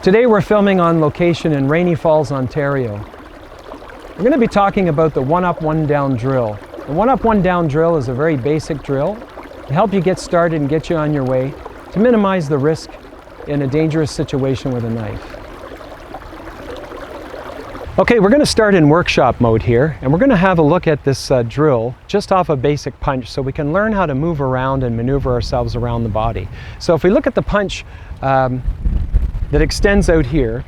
Today we're filming on location in Rainy Falls, Ontario. We're going to be talking about the one up, one down drill. The one up, one down drill is a very basic drill to help you get started and get you on your way to minimize the risk in a dangerous situation with a knife. Okay, we're going to start in workshop mode here, and we're going to have a look at this drill just off a basic punch so we can learn how to move around and maneuver ourselves around the body. So if we look at the punch that extends out here,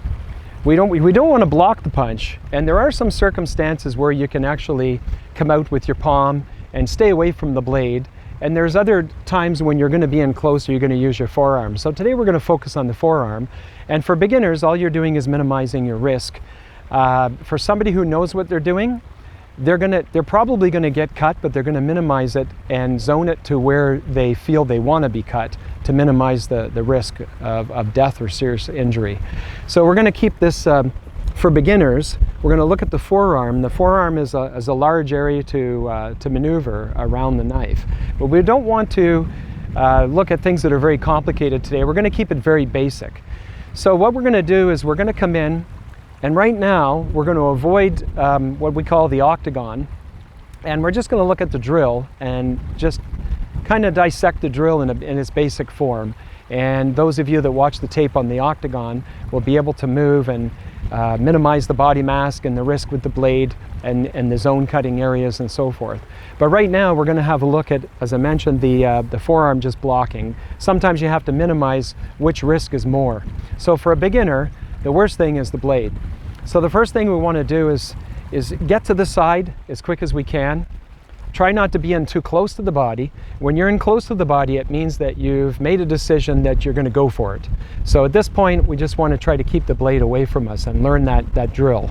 we don't want to block the punch, and there are some circumstances where you can actually come out with your palm and stay away from the blade, and there's other times when you're going to be in closer, you're going to use your forearm. So today we're going to focus on the forearm, and for beginners all you're doing is minimizing your risk. For somebody who knows what they're doing, they're probably going to get cut, but they're going to minimize it and zone it to where they feel they want to be cut to minimize the risk of death or serious injury. So we're going to keep this, for beginners, we're going to look at the forearm. The forearm is a large area to maneuver around the knife. But we don't want to look at things that are very complicated today. We're going to keep it very basic. So what we're going to do is we're going to come in, and right now we're going to avoid what we call the octagon, and we're just going to look at the drill and just kind of dissect the drill in its basic form. And those of you that watch the tape on the octagon will be able to move and minimize the body mass and the risk with the blade and the zone cutting areas and so forth. But right now we're going to have a look at, as I mentioned, the forearm just blocking. Sometimes you have to minimize which risk is more. So for a beginner, the worst thing is the blade. So the first thing we want to do is get to the side as quick as we can. Try not to be in too close to the body. When you're in close to the body, it means that you've made a decision that you're going to go for it. So at this point, we just want to try to keep the blade away from us and learn that drill.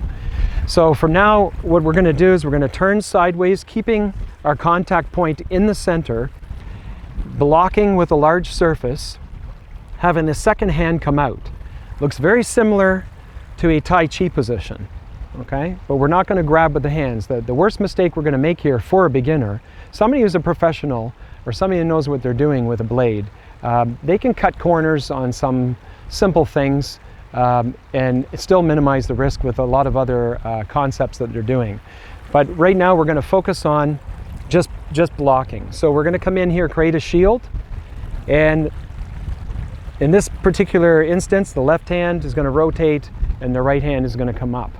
So from now, what we're going to do is we're going to turn sideways, keeping our contact point in the center, blocking with a large surface, having the second hand come out. Looks very similar to a Tai Chi position, okay? But we're not going to grab with the hands. The worst mistake we're going to make here for a beginner, somebody who's a professional or somebody who knows what they're doing with a blade, they can cut corners on some simple things and still minimize the risk with a lot of other concepts that they're doing. But right now we're going to focus on just blocking. So we're going to come in here, create a shield, and in this particular instance, the left hand is going to rotate and the right hand is going to come up.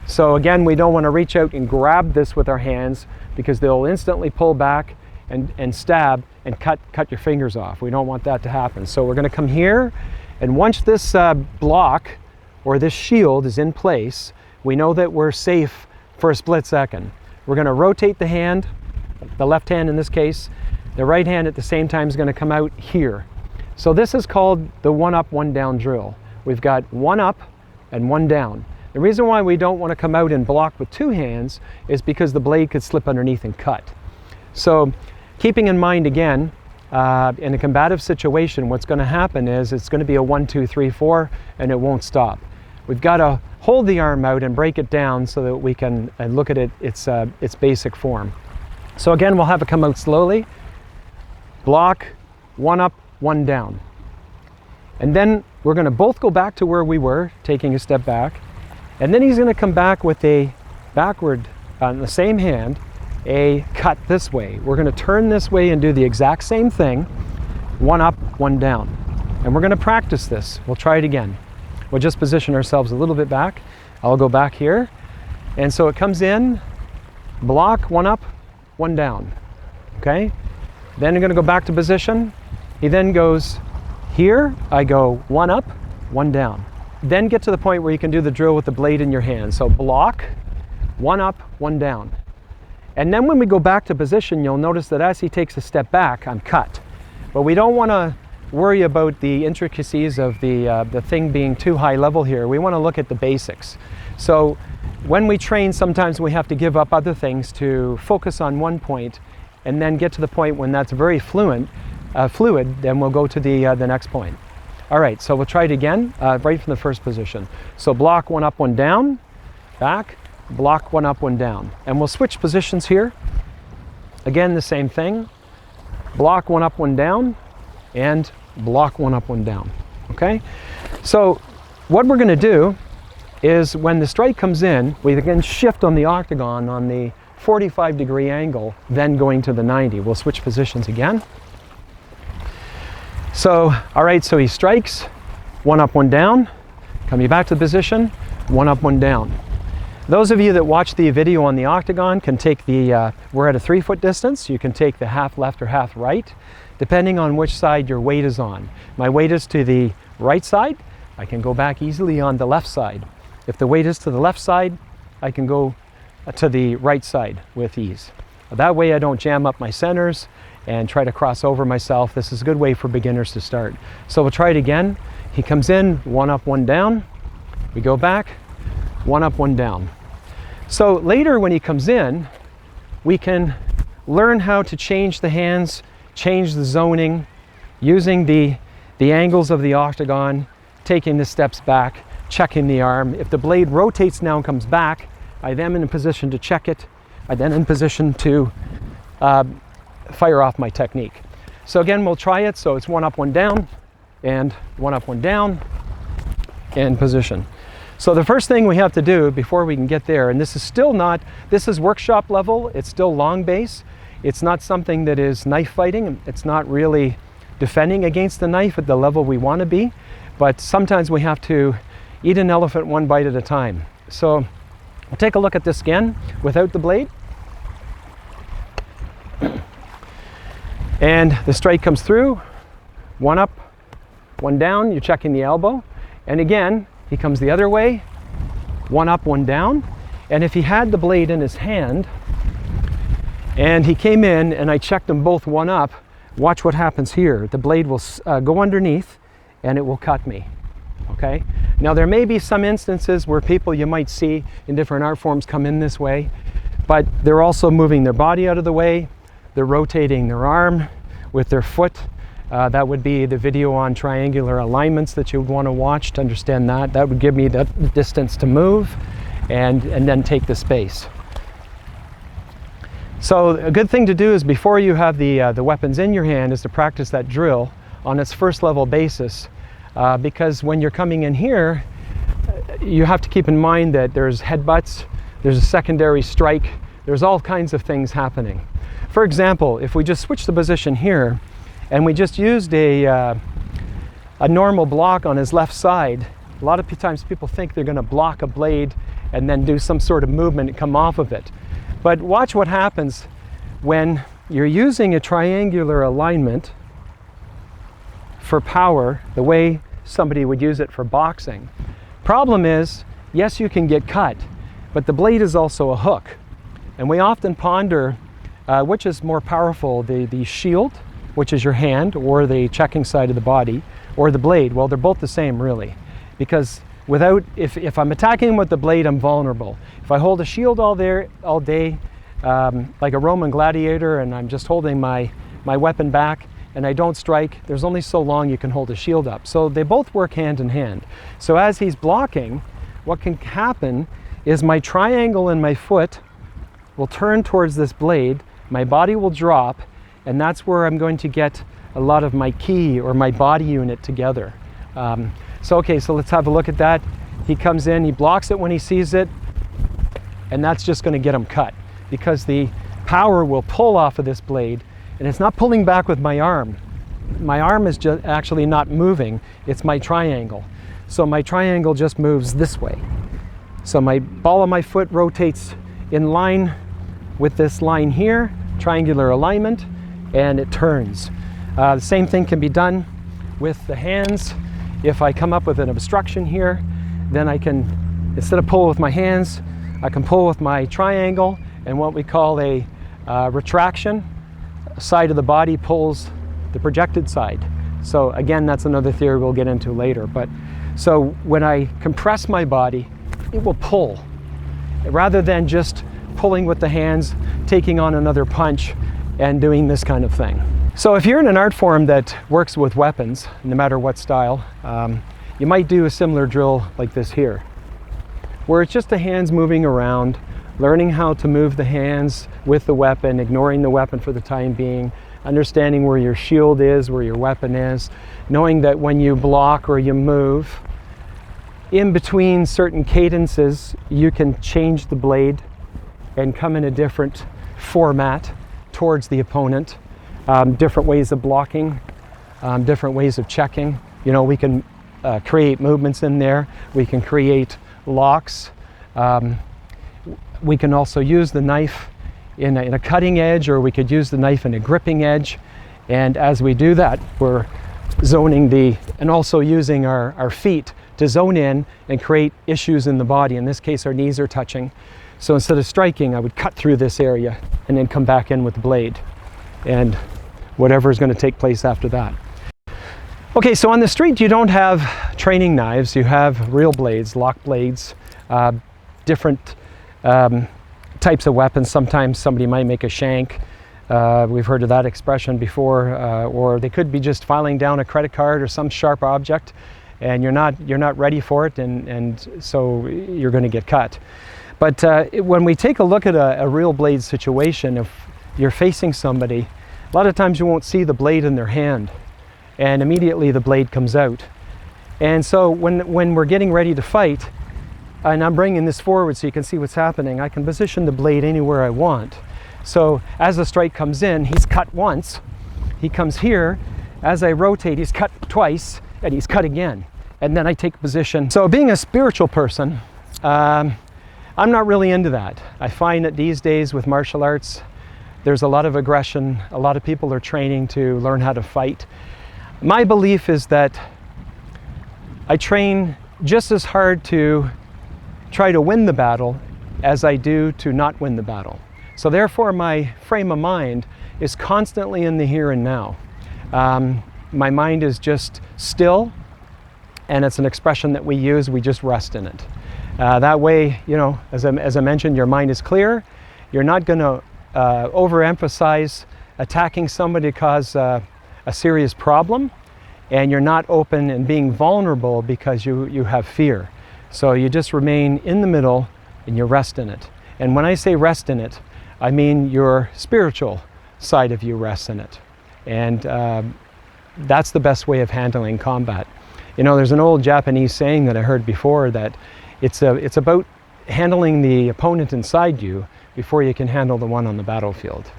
So again, we don't want to reach out and grab this with our hands because they'll instantly pull back and stab and cut your fingers off. We don't want that to happen. So we're going to come here, and once this block or this shield is in place, we know that we're safe for a split second. We're going to rotate the hand, the left hand in this case. The right hand at the same time is going to come out here. So this is called the one up, one down drill. We've got one up and one down. The reason why we don't want to come out and block with two hands is because the blade could slip underneath and cut. So keeping in mind again, in a combative situation, what's going to happen is it's going to be a 1, 2, 3, 4, and it won't stop. We've got to hold the arm out and break it down so that we can look at its basic form. So again, we'll have it come out slowly. Block, one up, one down. And then we're going to both go back to where we were, taking a step back. And then he's going to come back with a backward, on the same hand, a cut this way. We're going to turn this way and do the exact same thing, one up, one down. And we're going to practice this. We'll try it again. We'll just position ourselves a little bit back. I'll go back here. And so it comes in, block, one up, one down. Okay? Then I'm going to go back to position. He then goes here, I go one up, one down. Then get to the point where you can do the drill with the blade in your hand. So block, one up, one down. And then when we go back to position, you'll notice that as he takes a step back, I'm cut. But we don't want to worry about the intricacies of the thing being too high level here. We want to look at the basics. So when we train, sometimes we have to give up other things to focus on one point and then get to the point when that's very fluid, then we'll go to the next point. All right, so we'll try it again, right from the first position. So block, one up, one down, back, block, one up, one down. And we'll switch positions here. Again, the same thing. Block, one up, one down, and block, one up, one down. Okay? So what we're going to do is when the strike comes in, we again shift on the octagon on the 45-degree angle, then going to the 90. We'll switch positions again. So, all right, so he strikes, one up, one down, coming back to the position, one up, one down. Those of you that watch the video on the octagon can take the, we're at a 3-foot distance, you can take the half left or half right, depending on which side your weight is on. My weight is to the right side, I can go back easily on the left side. If the weight is to the left side, I can go to the right side with ease. That way I don't jam up my centers and try to cross over myself. This is a good way for beginners to start. So we'll try it again. He comes in, one up, one down. We go back, one up, one down. So later when he comes in, we can learn how to change the hands, change the zoning, using the angles of the octagon, taking the steps back, checking the arm. If the blade rotates now and comes back, I then am in a position to check it. I then in position to fire off my technique. So again, we'll try it. So it's one up, one down, and one up, one down, and position. So the first thing we have to do before we can get there, and this is still not, this is workshop level, it's still long base. It's not something that is knife fighting. It's not really defending against the knife at the level we want to be, but sometimes we have to eat an elephant one bite at a time. So we'll take a look at this again without the blade. And the strike comes through, one up, one down, you're checking the elbow. And again, he comes the other way, one up, one down. And if he had the blade in his hand, and he came in and I checked them both one up, watch what happens here. The blade will go underneath and it will cut me, okay? Now there may be some instances where people you might see in different art forms come in this way, but they're also moving their body out of the way. They're rotating their arm with their foot. That would be the video on triangular alignments that you would want to watch to understand that. That would give me the distance to move and then take the space. So a good thing to do is before you have the weapons in your hand is to practice that drill on its first level basis, because when you're coming in here, you have to keep in mind that there's headbutts, there's a secondary strike, there's all kinds of things happening. For example, if we just switch the position here and we just used a normal block on his left side, a lot of times people think they're going to block a blade and then do some sort of movement and come off of it. But watch what happens when you're using a triangular alignment for power, the way somebody would use it for boxing. Problem is, yes, you can get cut, but the blade is also a hook. And we often ponder which is more powerful, the shield, which is your hand, or the checking side of the body, or the blade. Well, they're both the same, really. Because if I'm attacking with the blade, I'm vulnerable. If I hold a shield all day, like a Roman gladiator, and I'm just holding my weapon back, and I don't strike, there's only so long you can hold a shield up. So they both work hand in hand. So as he's blocking, what can happen is my triangle in my foot will turn towards this blade, my body will drop, and that's where I'm going to get a lot of my ki or my body unit together. So let's have a look at that. He comes in, he blocks it when he sees it, and that's just going to get him cut because the power will pull off of this blade, and it's not pulling back with my arm. My arm is just actually not moving, it's my triangle. So my triangle just moves this way. So my ball of my foot rotates in line with this line here, triangular alignment, and it turns. The same thing can be done with the hands. If I come up with an obstruction here, then I can, instead of pull with my hands, I can pull with my triangle, and what we call a retraction side of the body pulls the projected side. So again, that's another theory we'll get into later. But so when I compress my body, it will pull rather than just pulling with the hands, taking on another punch and doing this kind of thing. So if you're in an art form that works with weapons, no matter what style, you might do a similar drill like this here, where it's just the hands moving around, learning how to move the hands with the weapon, ignoring the weapon for the time being, understanding where your shield is, where your weapon is, knowing that when you block or you move, in between certain cadences, you can change the blade and come in a different format towards the opponent. Different ways of blocking, different ways of checking. You know, we can create movements in there. We can create locks. We can also use the knife in a cutting edge, or we could use the knife in a gripping edge. And as we do that, we're zoning and also using our feet to zone in and create issues in the body. In this case, our knees are touching. So instead of striking, I would cut through this area and then come back in with the blade, and whatever is going to take place after that. Okay, so on the street, you don't have training knives. You have real blades, lock blades, different types of weapons. Sometimes somebody might make a shank. We've heard of that expression before, or they could be just filing down a credit card or some sharp object, and you're not ready for it, and so you're going to get cut. But when we take a look at a real blade situation, if you're facing somebody, a lot of times you won't see the blade in their hand, and immediately the blade comes out. And so when we're getting ready to fight, and I'm bringing this forward so you can see what's happening, I can position the blade anywhere I want. So as the strike comes in, he's cut once, he comes here, as I rotate, he's cut twice, and he's cut again. And then I take position. So being a spiritual person, I'm not really into that. I find that these days with martial arts, there's a lot of aggression. A lot of people are training to learn how to fight. My belief is that I train just as hard to try to win the battle as I do to not win the battle. So therefore, my frame of mind is constantly in the here and now. My mind is just still, and it's an expression that we use. We just rest in it. That way, you know, as I mentioned, your mind is clear. You're not going to overemphasize attacking somebody to cause a serious problem, and you're not open and being vulnerable because you have fear. So you just remain in the middle and you rest in it. And when I say rest in it, I mean your spiritual side of you rests in it. And that's the best way of handling combat. You know, there's an old Japanese saying that I heard before that it's about handling the opponent inside you before you can handle the one on the battlefield.